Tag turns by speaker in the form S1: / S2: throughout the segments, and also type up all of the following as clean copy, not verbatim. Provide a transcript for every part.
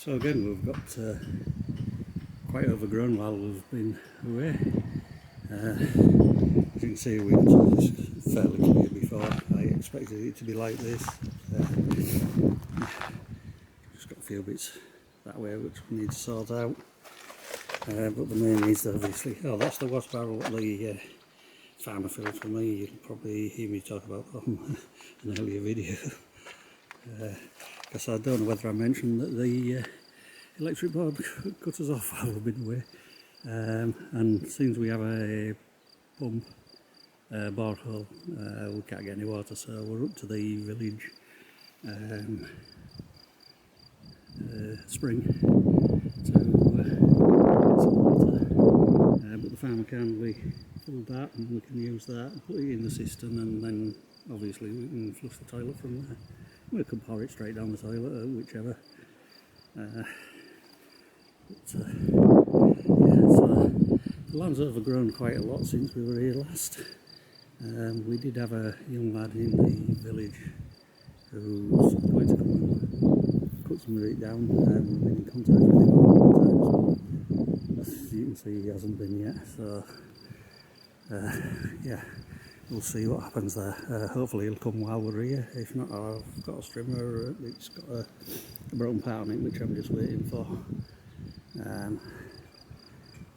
S1: So again, we've got quite overgrown while we've been away. As you can see, we got this fairly clear before. I expected it to be like this. Just got a few bits that way which we need to sort out. But the main is obviously, that's the wash barrel, the farmer fill for me. You'll probably hear me talk about that on an earlier video. Because I don't know whether I mentioned that the electric board cut us off while we've been away, and since we have a pump borehole, we can't get any water, so we're up to the village spring to some water, but the farmer kindly filled that and we can use that and put it in the cistern, and then obviously we can flush the toilet from there. We can pour it straight down the toilet or whichever. Yeah, so the land's overgrown quite a lot since we were here last. We did have a young lad in the village who was going to come and cut some of it down. We've been in contact with him a couple of times, but as you can see, he hasn't been yet. So yeah, we'll see what happens there. Hopefully he'll come while we're here. If not, I've got a strimmer. It's got a broken part on it which I'm just waiting for.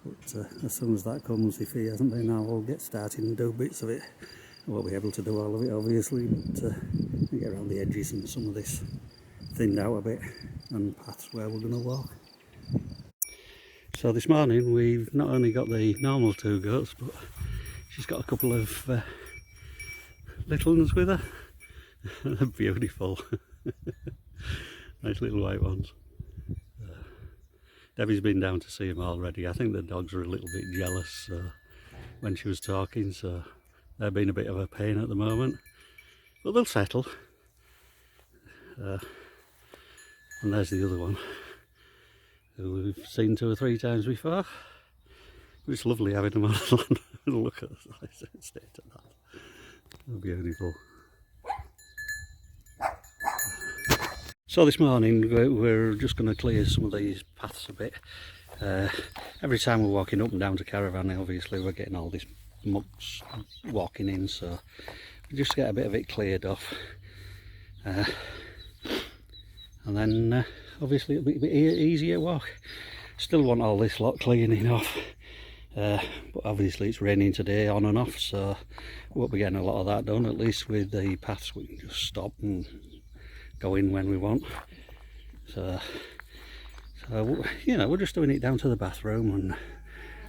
S1: But as soon as that comes, if he hasn't been, I will get started and do bits of it. I won't be able to do all of it obviously, but get around the edges and some of this thinned out a bit, and paths where we're going to walk. So this morning we've not only got the normal 2 goats, but she's got a couple of little ones with her. They're beautiful. Nice little white ones. Debbie's been down to see them already. I think the dogs are a little bit jealous when she was talking, so they're being a bit of a pain at the moment. But they'll settle. And there's the other one, who we've seen 2 or 3 times before. It's lovely having them on land. Look at the state of that. They're beautiful. So this morning we're just going to clear some of these paths a bit. Every time we're walking up and down to caravan, obviously we're getting all this mucks walking in, so we just get a bit of it cleared off. And then obviously it'll be a bit easier walk. Still want all this lot cleaning off. But obviously it's raining today on and off, so we won't be getting a lot of that done. At least with the paths we can just stop and go in when we want. So you know, we're just doing it down to the bathroom and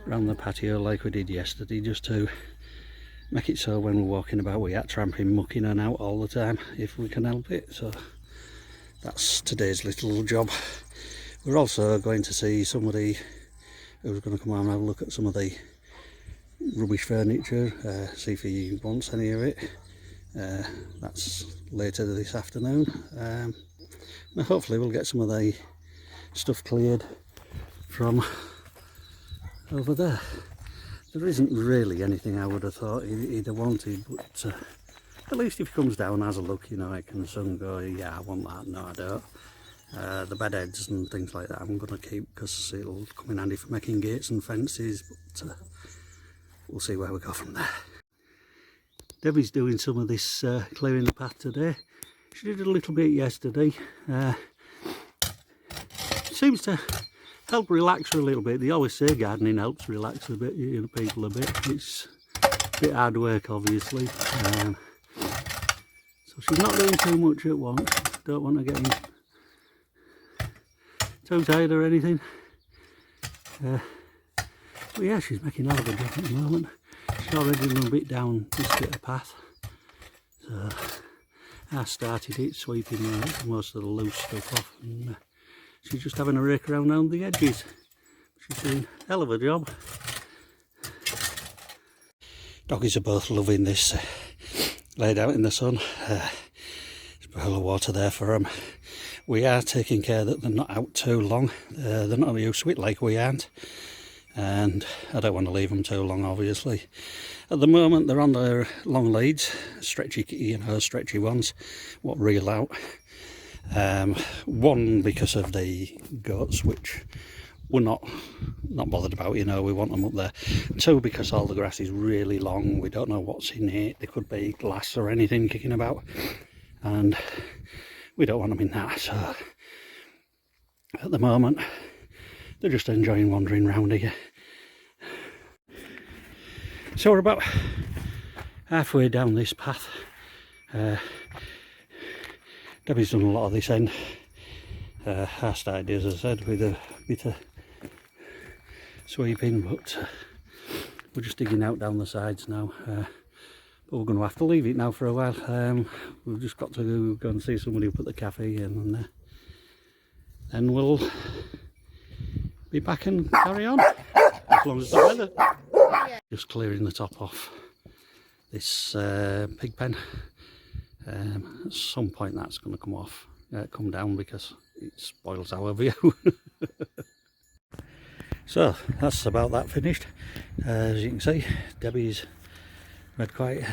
S1: around the patio like we did yesterday, just to make it so when we're walking about we are tramping muck in and out all the time if we can help it. So that's today's little job. We're also going to see somebody who's going to come and have a look at some of the rubbish furniture, see if he wants any of it. That's later this afternoon. And hopefully we'll get some of the stuff cleared from over there. There isn't really anything I would have thought he'd have wanted, but at least if he comes down and has a look, you know, I can soon go, yeah, I want that, no I don't. The bed heads and things like that I'm going to keep because it'll come in handy for making gates and fences, but we'll see where we go from there. Debbie's doing some of this clearing the path today. She did a little bit yesterday. Seems to help relax her a little bit. They always say gardening helps relax a bit, you know, people a bit. It's a bit hard work obviously. So she's not doing too much at once. Don't want to get too tired or anything. But yeah, she's making all of a job at the moment. She's already done a bit down this bit of path. So I started it, sweeping most of the loose stuff off, and she's just having a rake around the edges. She's doing a hell of a job. Doggies are both loving this laid out in the sun. There's a bowl of water there for them. We are taking care that they're not out too long. They're not used to it like we aren't, and I don't want to leave them too long obviously. At the moment they're on their long leads, stretchy, you know, stretchy ones, what reel out. One, because of the goats, which we're not bothered about, you know, we want them up there. Two, because all the grass is really long, we don't know what's in it. There could be glass or anything kicking about, and we don't want them in that. So at the moment they're just enjoying wandering around here. So we're about halfway down this path. Debbie's done a lot of this end. I started, as I said, with a bit of sweeping, but we're just digging out down the sides now. But we're going to have to leave it now for a while. We've just got to go and see somebody up at the cafe, and then we'll be back and carry on, as long as the weather. Just clearing the top off this pig pen. At some point that's going to come down, because it spoils our view. So that's about that finished. As you can see, Debbie's made quite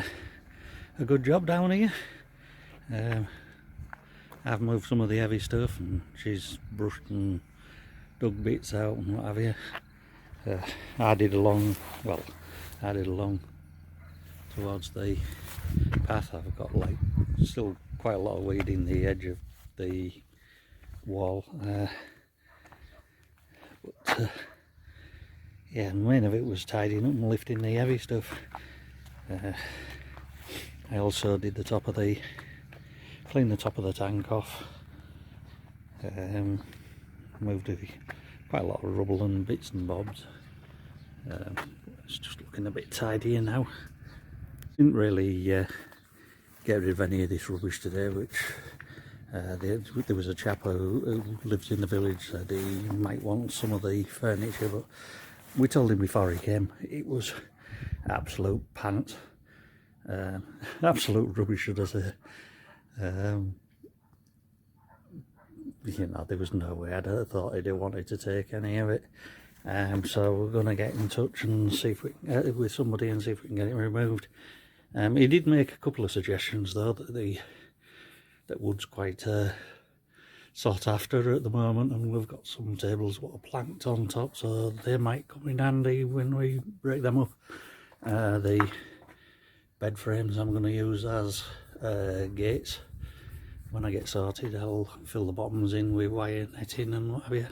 S1: a good job down here. I've moved some of the heavy stuff, and she's brushed and dug bits out and what have you. I did along towards the path. I've got like still quite a lot of weed in the edge of the wall, but yeah, the main of it was tidying up and lifting the heavy stuff. I also did cleaned the top of the tank off, moved quite a lot of rubble and bits and bobs. It's just looking a bit tidier now. Didn't really get rid of any of this rubbish today, which there was a chap who lives in the village, said he might want some of the furniture, but we told him before he came it was absolute pants, absolute rubbish, should I say. You know, there was no way I'd have thought he'd have wanted to take any of it. So we're going to get in touch and see if we with somebody and see if we can get it removed. He did make a couple of suggestions though, that wood's quite sought after at the moment, and we've got some tables what are planked on top, so they might come in handy when we break them up. The bed frames I'm going to use as gates. When I get sorted, I'll fill the bottoms in with wire netting and what have you.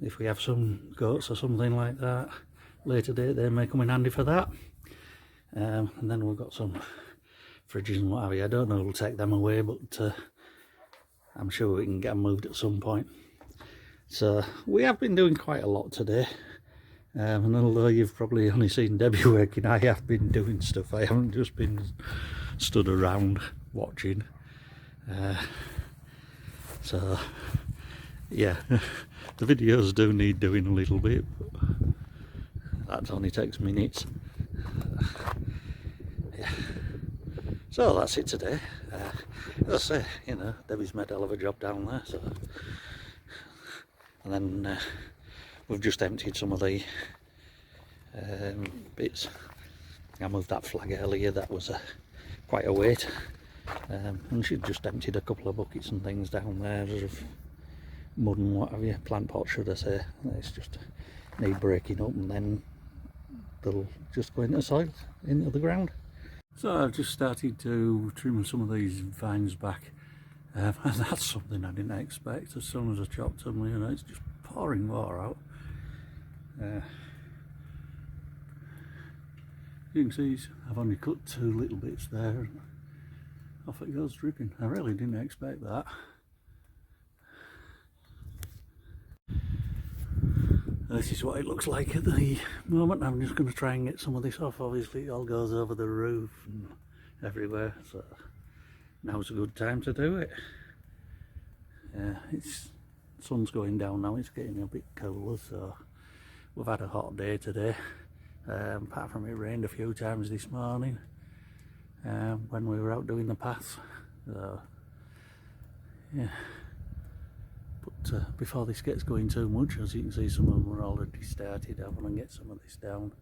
S1: If we have some goats or something like that later date, they may come in handy for that. And then we've got some fridges and what have you. I don't know who'll take them away, but I'm sure we can get them moved at some point. So we have been doing quite a lot today. And although you've probably only seen Debbie working, I have been doing stuff. I haven't just been stood around watching. So yeah, the videos do need doing a little bit, but that only takes minutes. Yeah. So that's it today. As I say, you know, Debbie's made a hell of a job down there. So, and then we've just emptied some of the bits. I moved that flag earlier. That was quite a weight. And she'd just emptied a couple of buckets and things down there of mud and what have you, plant pot should I say. It's just need breaking up, and then they'll just go into soil, into the ground. So I've just started to trim some of these vines back, and that's something I didn't expect. As soon as I chopped them, you know, it's just pouring water out. You can see I've only cut 2 little bits there, and off it goes dripping. I really didn't expect that. This is what it looks like at the moment. I'm just going to try and get some of this off. Obviously it all goes over the roof and everywhere, so now's a good time to do it. Sun's going down now, it's getting a bit cooler, so we've had a hot day today. Apart from it rained a few times this morning when we were out doing the paths. So yeah, but before this gets going too much, as you can see, some of them are already started. I want to get some of this down.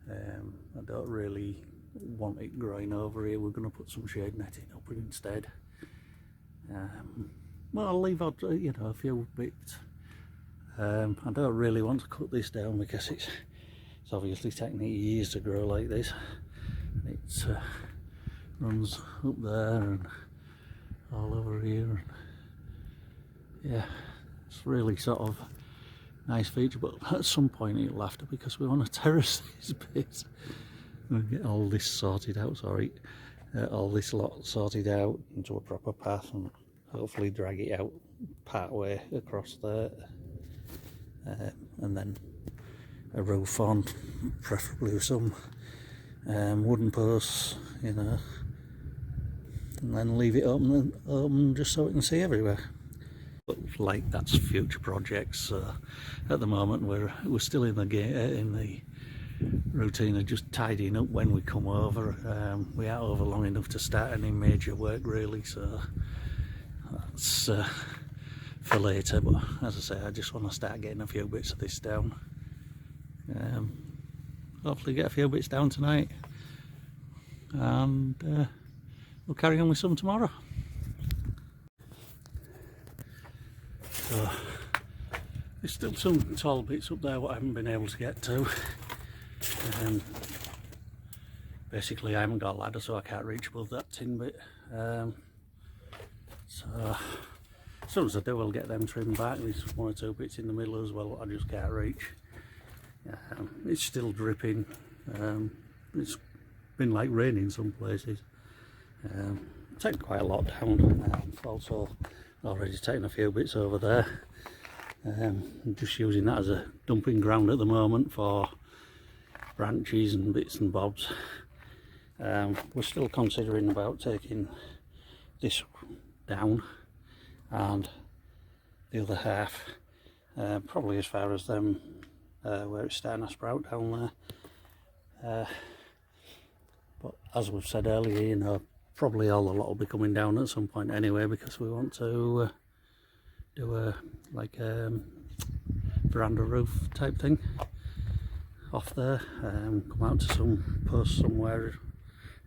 S1: I don't really want it growing over here. We're going to put some shade netting up instead. Well, I'll leave out, you know, a few bits. I don't really want to cut this down because it's obviously taking it years to grow like this. It runs up there and all over here, and yeah, it's really sort of nice feature, but at some point it'll have to, because we want to terrace this bit and get all this sorted out, all this lot sorted out into a proper path, and hopefully drag it out part way across there, and then a roof on, preferably with some wooden posts, you know, and then leave it open just so we can see everywhere. But like, that's future projects. At the moment we're still in the routine of just tidying up when we come over. We aren't over long enough to start any major work really, so that's for later. But as I say, I just want to start getting a few bits of this down. Hopefully get a few bits down tonight, and we'll carry on with some tomorrow. So there's still some tall bits up there what I haven't been able to get to. Basically I haven't got a ladder, so I can't reach above that tin bit. So as soon as I do, I'll get them trimmed back. There's one or two bits in the middle as well I just can't reach. It's still dripping. It's been like raining some places. Taken quite a lot down. Also already taken a few bits over there. I'm just using that as a dumping ground at the moment for branches and bits and bobs. We're still considering about taking this down and the other half, probably as far as them where it's starting to sprout down there. But as we've said earlier, you know, probably all the lot will be coming down at some point anyway, because we want to do a veranda roof type thing off there. Come out to some posts somewhere,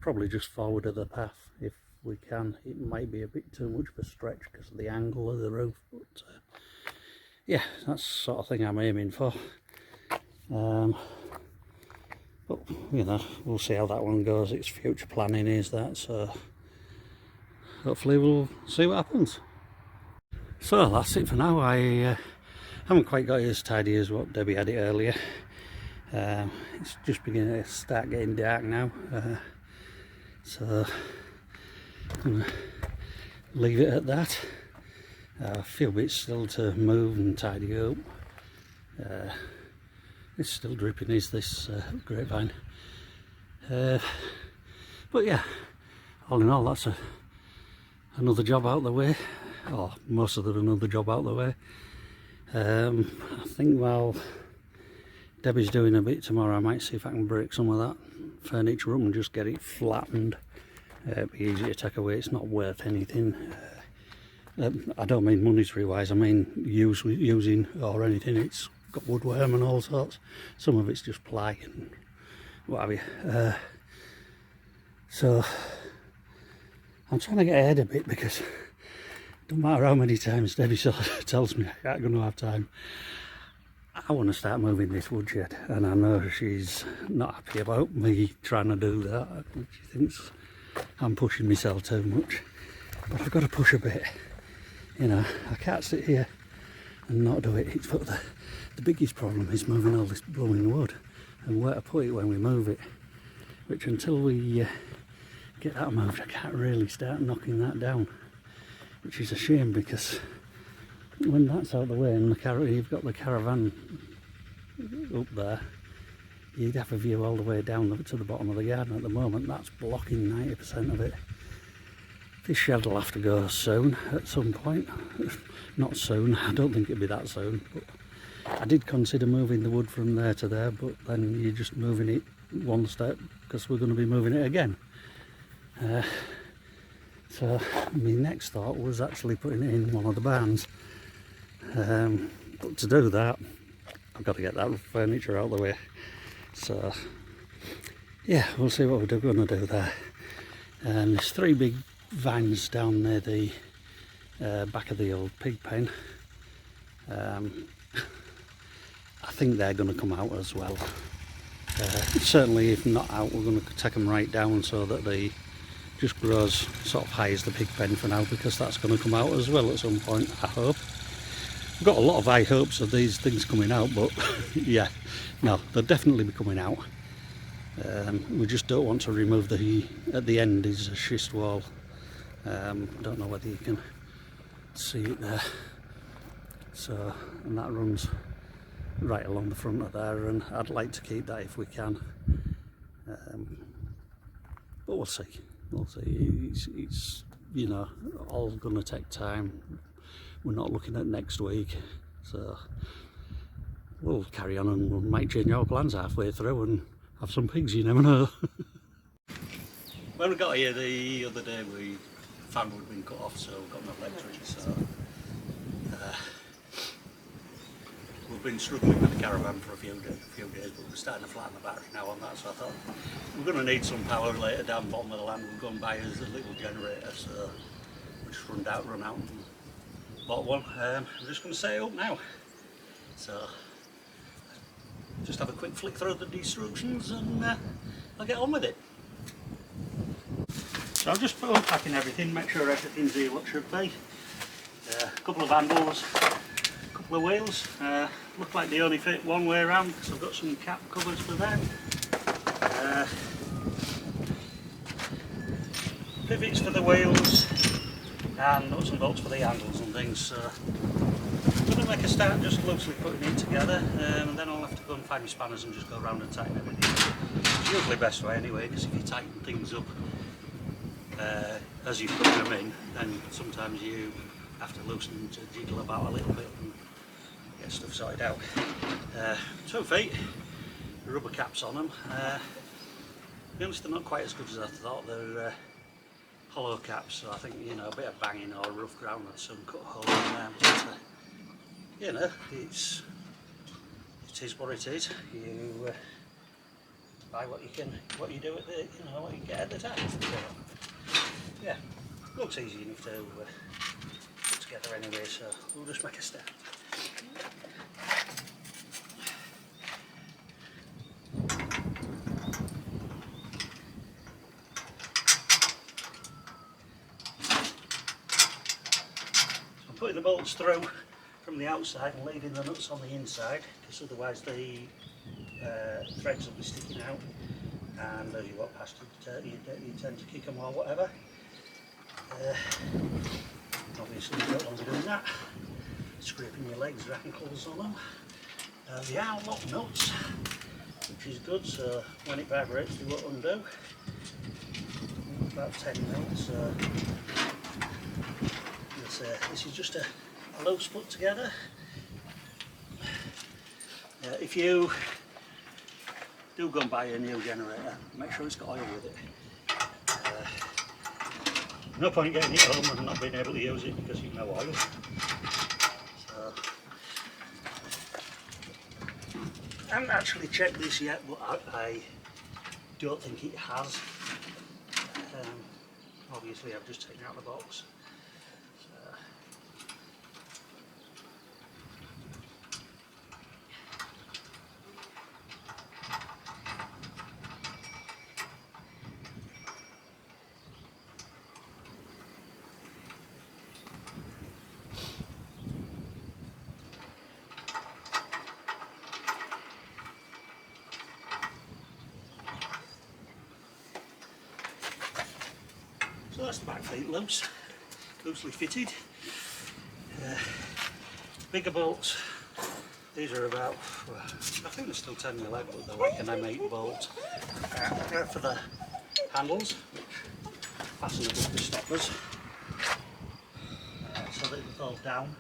S1: probably just forward of the path if we can. It might be a bit too much of a stretch because of the angle of the roof, but yeah, that's the sort of thing I'm aiming for. But you know, we'll see how that one goes. It's future planning, is that, so hopefully we'll see what happens. So that's it for now. I haven't quite got it as tidy as what Debbie had it earlier. It's just beginning to start getting dark now, so I'm going to leave it at that. A few bits still to move and tidy up. It's still dripping, is this grapevine. But yeah, all in all, that's another job out the way, or most of another job out the way. I think while Debbie's doing a bit tomorrow, I might see if I can break some of that furniture up and just get it flattened. It'd be easy to take away, it's not worth anything. I don't mean monetary wise, I mean using or anything. It's got woodworm and all sorts. Some of it's just ply and what have you. So I'm trying to get ahead a bit, because it doesn't matter how many times Debbie tells me I ain't going to have time. I want to start moving this woodshed, and I know she's not happy about me trying to do that. She thinks I'm pushing myself too much, but I've got to push a bit. You know, I can't sit here and not do it. But the biggest problem is moving all this blooming wood and where to put it when we move it, which until we get that moved, I can't really start knocking that down, which is a shame, because when that's out of the way and you've got the caravan up there, you'd have a view all the way down to the bottom of the garden. At the moment that's blocking 90% of it. This shed will have to go soon, at some point. Not soon, I don't think it'll be that soon, but I did consider moving the wood from there to there, but then you're just moving it one step, because we're going to be moving it again. So my next thought was actually putting it in one of the barns. But to do that, I've got to get that furniture out of the way. So yeah, we'll see what we're going to do there. And there's three big vines down near the back of the old pig pen. I think they're going to come out as well. Certainly if not out, we're going to take them right down so that they just grows sort of high as the pig pen for now, because that's going to come out as well at some point, I hope. I've got a lot of high hopes of these things coming out, but yeah, no, they'll definitely be coming out. We just don't want to remove at the end is a schist wall. Don't know whether you can see it there. So, and that runs right along the front of there, and I'd like to keep that if we can. But we'll see. We'll see. It's you know, all going to take time. We're not looking at next week, so we'll carry on, and we might change our plans halfway through and have some pigs, you never know. When we got here the other day, we found we'd been cut off, so we've got no electric. So we've been struggling with the caravan for a few days, but we're starting to flatten the battery now on that. So I thought we're going to need some power later down the bottom of the land. We'll go and buy us a little generator, so we just run out and bought one. I'm just going to set it up now. So just have a quick flick through the instructions and I'll get on with it. So I'm just unpacking everything, make sure everything's here what should be. A couple of handles, a couple of wheels, look like they only fit one way around, so I've got some cap covers for them. Pivots for the wheels and nuts and bolts for the handles and things. So I'm going to make a start just loosely putting it together, and then I'll have to go and find my spanners and just go around and tighten everything. It's usually the best way anyway, because if you tighten things up as you put them in, then sometimes you have to loosen to jiggle about a little bit and get stuff sorted out. 2 feet, rubber caps on them. To be honest, they're not quite as good as I thought. They're hollow caps, so I think, you know, a bit of banging or rough ground and some cut hole in there. But, you know, it is what it is. You buy what you do at the, you know, what you get at the time. So, yeah, looks easy enough to put together anyway. So we'll just make a start. Putting the bolts through from the outside and leaving the nuts on the inside, because otherwise the threads will be sticking out, and as you walk past you tend to kick them or whatever. Obviously you don't want to be doing that, scraping your legs or ankles on them. They are lock nuts, which is good, so when it vibrates they won't undo. About 10 mils. This is just a loose put together. If you do go and buy a new generator, make sure it's got oil with it. No point getting it home and not being able to use it because you've no oil. So, I haven't actually checked this yet, but I don't think it has. Obviously I've just taken out the box. So that's the back feet loosely fitted. Bigger bolts, these are about, well, I think they're still 10mm, but they're like an M8 bolt. For the handles, which fasten above the stoppers, so that it falls down.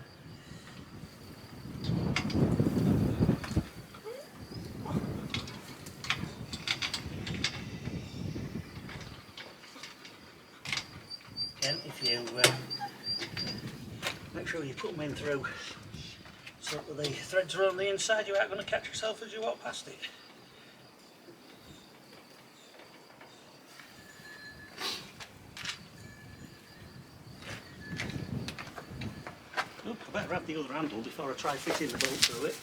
S1: Again, if you make sure you put them in through so that the threads are on the inside, you aren't going to catch yourself as you walk past it. I better have the other handle before I try fitting the bolt through it.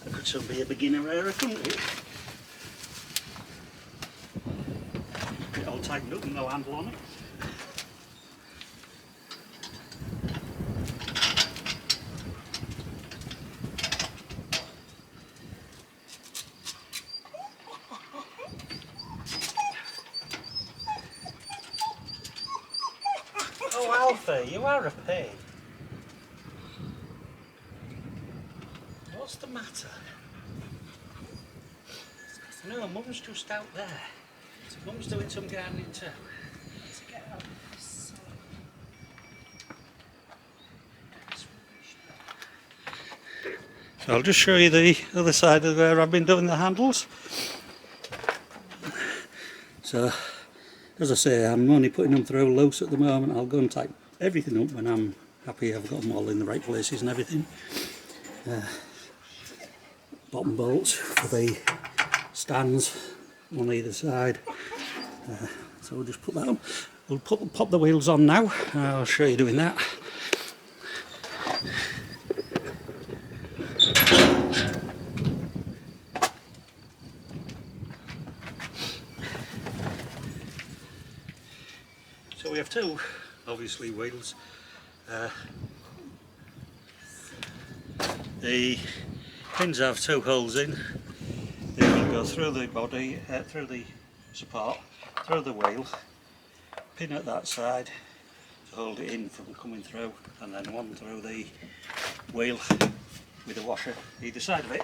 S1: That could soon be a beginner error, couldn't it? Get it all tightened up and no handle on it. Oh, Alfie, you are a pain. What's the matter? No, Mum's just out there. Mum's doing some gardening too.
S2: To get out of this
S1: So I'll just show you the other side of where I've been doing the handles. So, as I say, I'm only putting them through loose at the moment. I'll go and tighten everything up when I'm happy I've got them all in the right places and everything. Bottom bolts for the stands on either side. So we'll just put that on. We'll pop the wheels on now. I'll show you doing that. So we have two, obviously, wheels. The pins have two holes in. They will go through the body, through the support, through the wheel, pin at that side to hold it in from coming through, and then one through the wheel with a washer either side of it.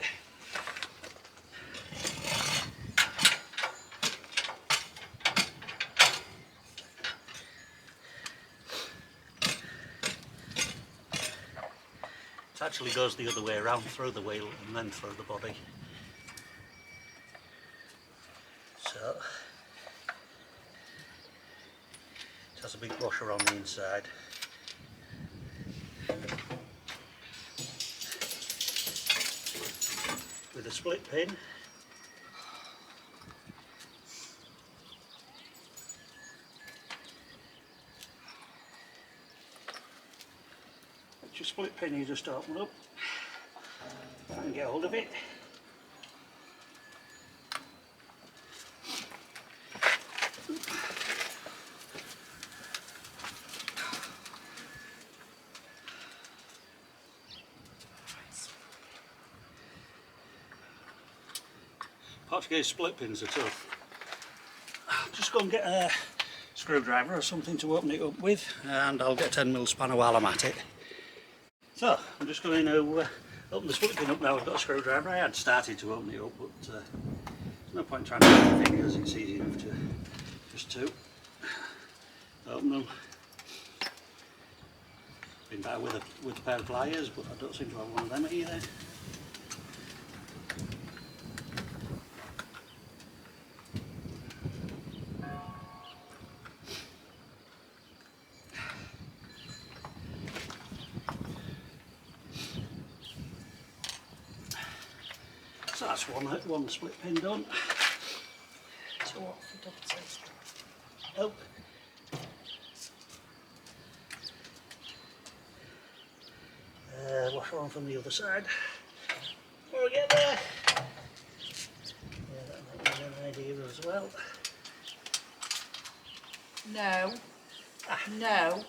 S1: It actually goes the other way around, through the wheel and then through the body. So it has a big washer on the inside. With a split pin. It's a split pin, you just open up and get hold of it. Portuguese split pins are tough. Just go and get a screwdriver or something to open it up with, and I'll get a 10mm spanner while I'm at it. So I'm just going to open the split pin up now. I've got a screwdriver. I had started to open it up, but there's no point trying to use my fingers. It's easy enough to just to open them. Been better with a pair of pliers, but I don't seem to have one of them either. So that's one split pin done.
S2: So what for doctors?
S1: Oh. Washer on from the other side. Before we get there. Yeah, that might give you an idea as well.
S2: No. No.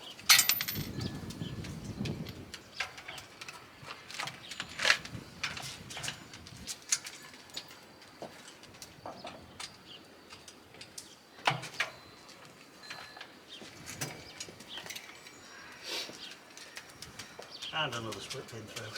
S1: And another split pin through.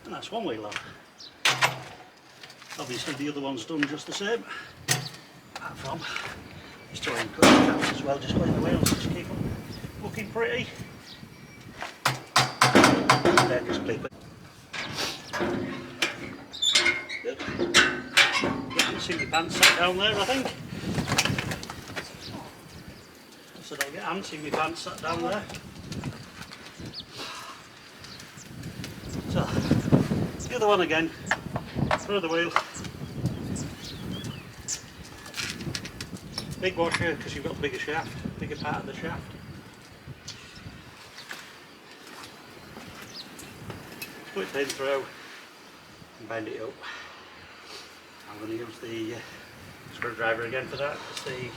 S1: And that's one wheel on. Obviously the other one's done just the same. Apart from just to encourage chaps as well, just clean the wheels, just keep them looking pretty. Then just clip it. Good. You can see my pants sat down there, I think. So I'll get ants in my pants sat down there. So, the other one again, through the wheel. Big washer because you've got the bigger shaft, bigger part of the shaft. Split pin through and bend it up. I'm going to use the screwdriver again for that because they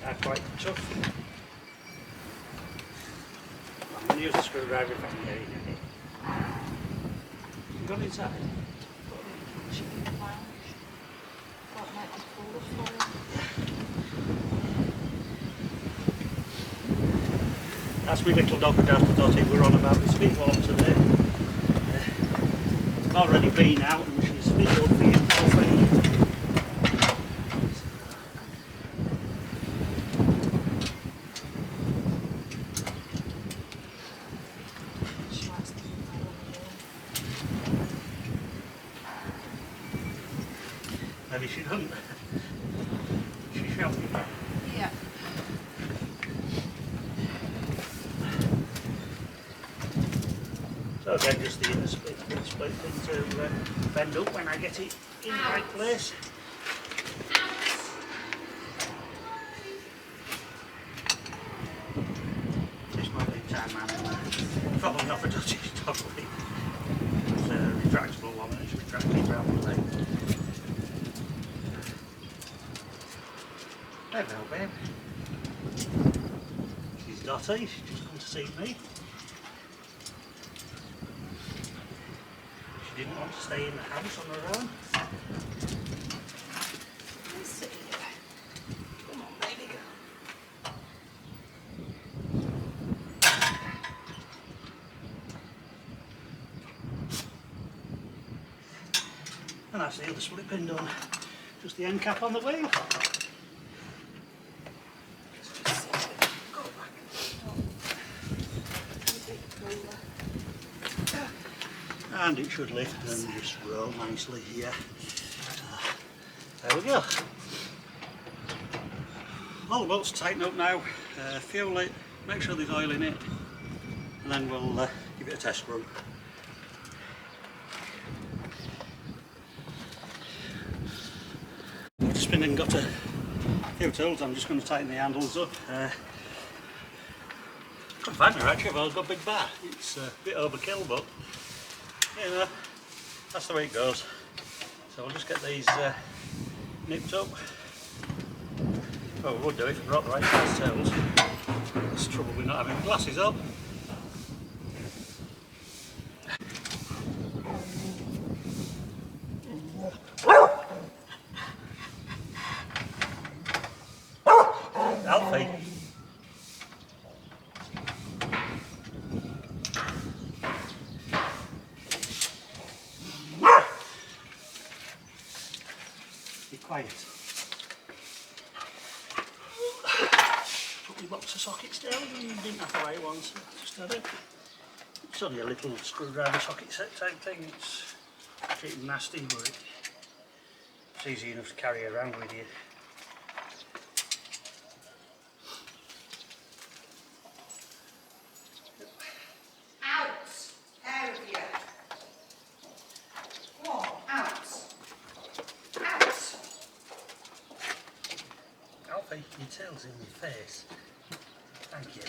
S1: are quite tough. I'm going to use the screwdriver if I can get it in it. You got it inside? That's my little dog down the dotty we're on about. It's a bit warm today. I've already been out and she's been up for you coffee. Maybe she doesn't. She shall be.
S2: Yeah.
S1: So again, just the inner split thing to bend up when I get it in the right place. This might be time man. Probably off a dodgy dog. It's a retractable one and it's retracting round the leg. Hello, babe. She's Dotty, she's just come to see me. She didn't want to stay in the house on her own.
S2: Let's see. Come on, baby girl.
S1: And that's the other split pin done. Just the end cap on the wheel. And it should lift and just roll nicely here. There we go. All the bolts tighten up now, fuel it, make sure there's oil in it, and then we'll give it a test run. I've just been and got a few tools. I'm just going to tighten the handles up. Couldn't find her actually, but I've got a big bar. It's a bit overkill, but you know, that's the way it goes. So we'll just get these nipped up. Well, we would do if we brought the right size tools. It's trouble with not having glasses on. Alfie. Be quiet. Put my box of sockets down. You didn't have the right ones. Just had it. It's only a little screwdriver socket set type thing. It's pretty nasty, but it's easy enough to carry around with you. Alfie, your tail's in your face. Thank you.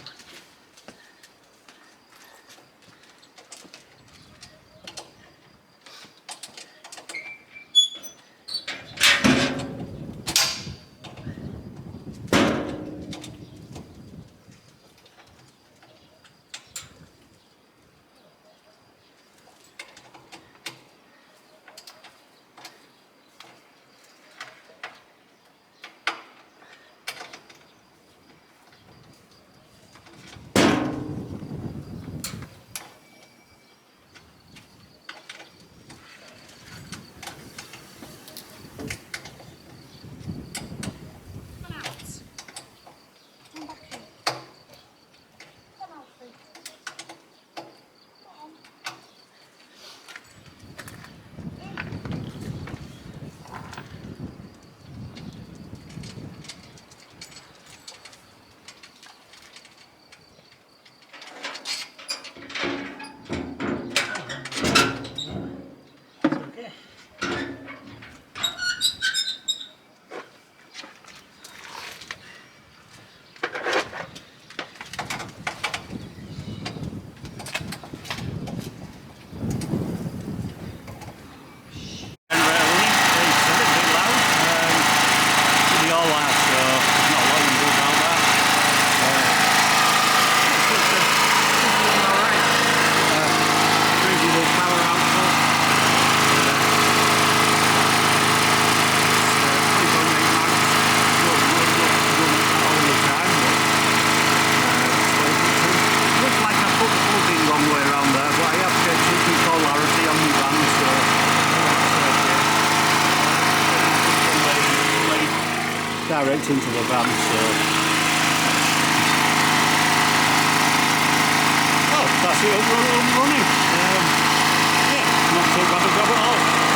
S1: direct into the van, so... Oh, that's it up and running. Yeah, not too bad a job at all.